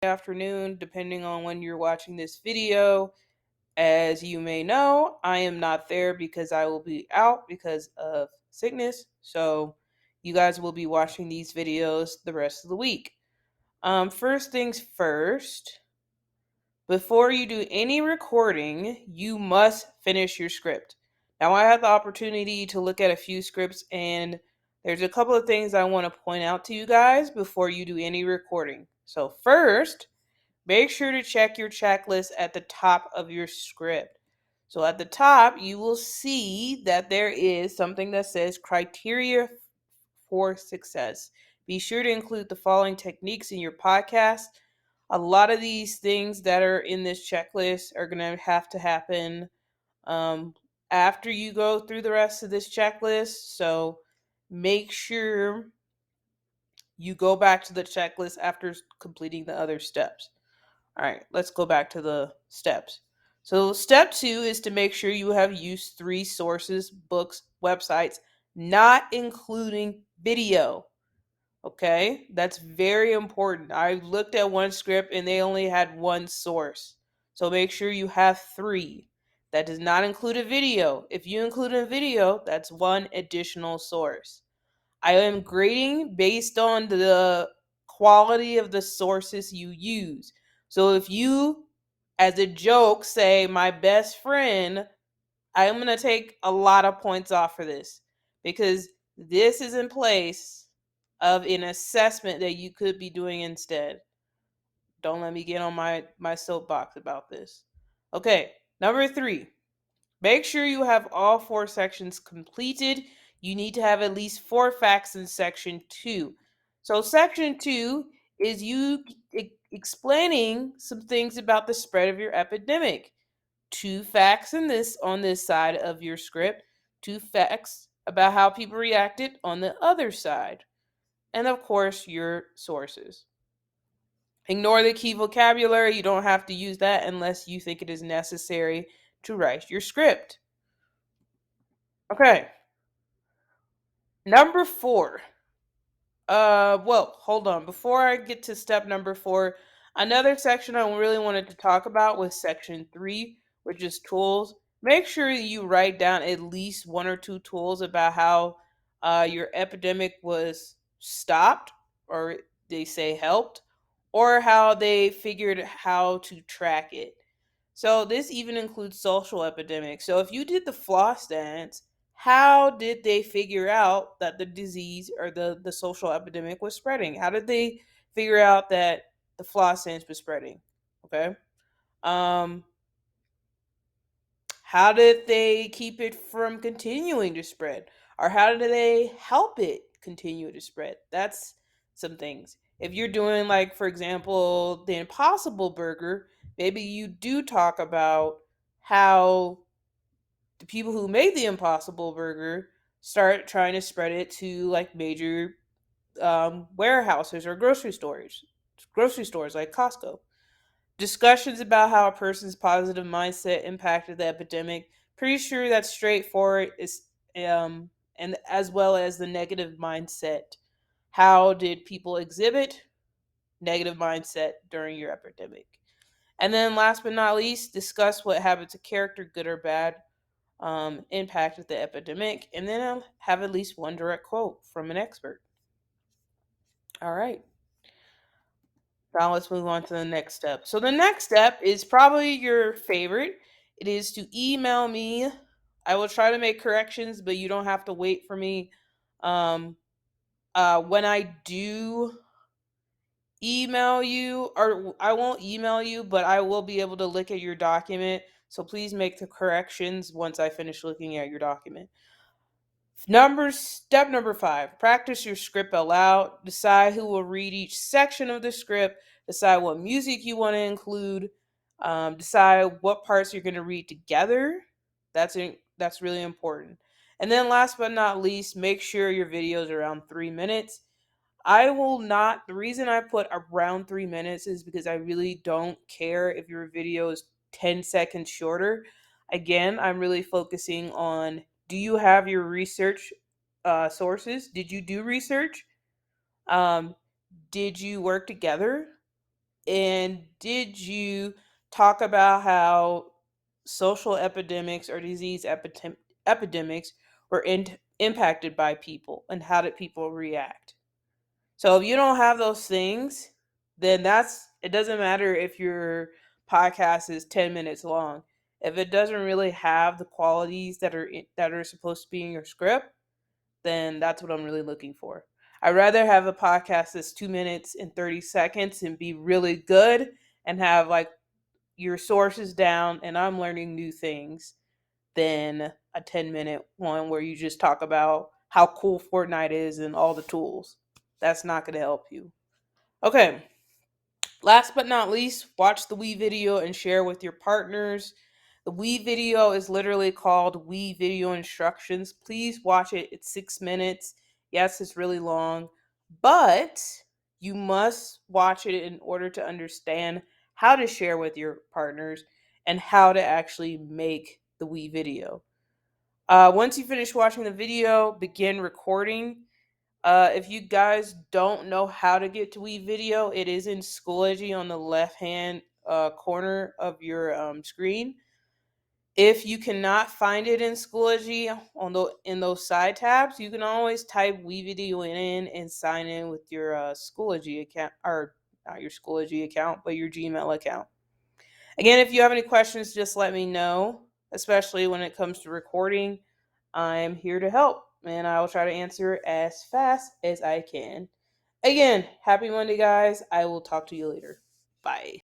afternoon, depending on when you're watching this video. As you may know, I am not there because I will be out because of sickness. So you guys will be watching these videos the rest of the week. First things first, before you do any recording, you must finish your script. Now, I had the opportunity to look at a few scripts, and there's a couple of things I want to point out to you guys before you do any recording. So, first, make sure to check your checklist at the top of your script. So, at the top, you will see that there is something that says criteria for success. Be sure to include the following techniques in your podcast. A lot of these things that are in this checklist are going to have to happen um, after you go through the rest of this checklist. So make sure you go back to the checklist after completing the other steps. All right, let's go back to the steps. So, step 2 is to make sure you have used 3 sources, books, websites, not including video. Okay, that's very important. I looked at one script and they only had one source. So make sure you have 3. That does not include a video. If you include a video, that's one additional source. I am grading based on the quality of the sources you use. So if you, as a joke, say, my best friend, I'm going to take a lot of points off for this because this is in place of an assessment that you could be doing instead. Don't let me get on my soapbox about this. Okay, number 3. Make sure you have all 4 sections completed. You need to have at least 4 facts in section 2. So section 2 is you explaining some things about the spread of your epidemic. 2 facts in this on this side of your script, 2 facts about how people reacted on the other side, and of course your sources. Ignore the key vocabulary. You don't have to use that unless you think it is necessary to write your script. Okay. Number 4. Well, hold on. Before I get to step number 4, another section I really wanted to talk about was section 3, which is tools. Make sure you write down at least 1 or 2 tools about how your epidemic was stopped, or they say helped, or how they figured how to track it. So this even includes social epidemics. So if you did the floss dance, how did they figure out that the disease or the social epidemic was spreading? How did they figure out that the floss dance was spreading? Okay. Um, how did they keep it from continuing to spread? Or how did they help it continue to spread? That's some things. If you're doing, like, for example, the Impossible Burger, maybe you do talk about how the people who made the Impossible Burger start trying to spread it to like major warehouses or grocery stores like Costco. Discussions about how a person's positive mindset impacted the epidemic. Pretty sure that's straightforward. Is and as well as the negative mindset. How did people exhibit negative mindset during your epidemic? And then, last but not least, discuss what habits of character, good or bad, impacted the epidemic. And then I'll have at least one direct quote from an expert. All right. Now let's move on to the next step. So the next step is probably your favorite. It is to email me. I will try to make corrections, but you don't have to wait for me. Um, when I do email you, or I won't email you, but I will be able to look at your document. So please make the corrections once I finish looking at your document. Step number 5, practice your script aloud. Decide who will read each section of the script. Decide what music you want to include. Decide what parts you're going to read together. That's really important. And then last but not least, make sure your video is around 3 minutes. I will not, the reason I put around 3 minutes is because I really don't care if your video is 10 seconds shorter. Again, I'm really focusing on, do you have your research sources? Did you do research? Um, did you work together? And did you talk about how social epidemics or epidemics were impacted by people and how did people react? So if you don't have those things, then it doesn't matter if your podcast is 10 minutes long. If it doesn't really have the qualities that are supposed to be in your script, then that's what I'm really looking for. I'd rather have a podcast that's 2 minutes and 30 seconds and be really good and have like your sources down and I'm learning new things than a 10-minute one where you just talk about how cool Fortnite is and all the tools. That's not going to help you. Okay, last but not least, watch the Wii video and share with your partners. The Wii video is literally called Wii Video Instructions. Please watch it. It's 6 minutes. Yes, it's really long, but you must watch it in order to understand how to share with your partners and how to actually make the Wii video. Once you finish watching the video, begin recording. If you guys don't know how to get to Video, it is in Schoology on the left hand corner of your screen. If you cannot find it in Schoology in those side tabs, you can always type Video in and sign in with your Schoology account, or not your Schoology account, but your Gmail account. Again, if you have any questions, just let me know, especially when it comes to recording. I'm here to help, and I will try to answer as fast as I can. Again, happy Monday, guys. I will talk to you later. Bye.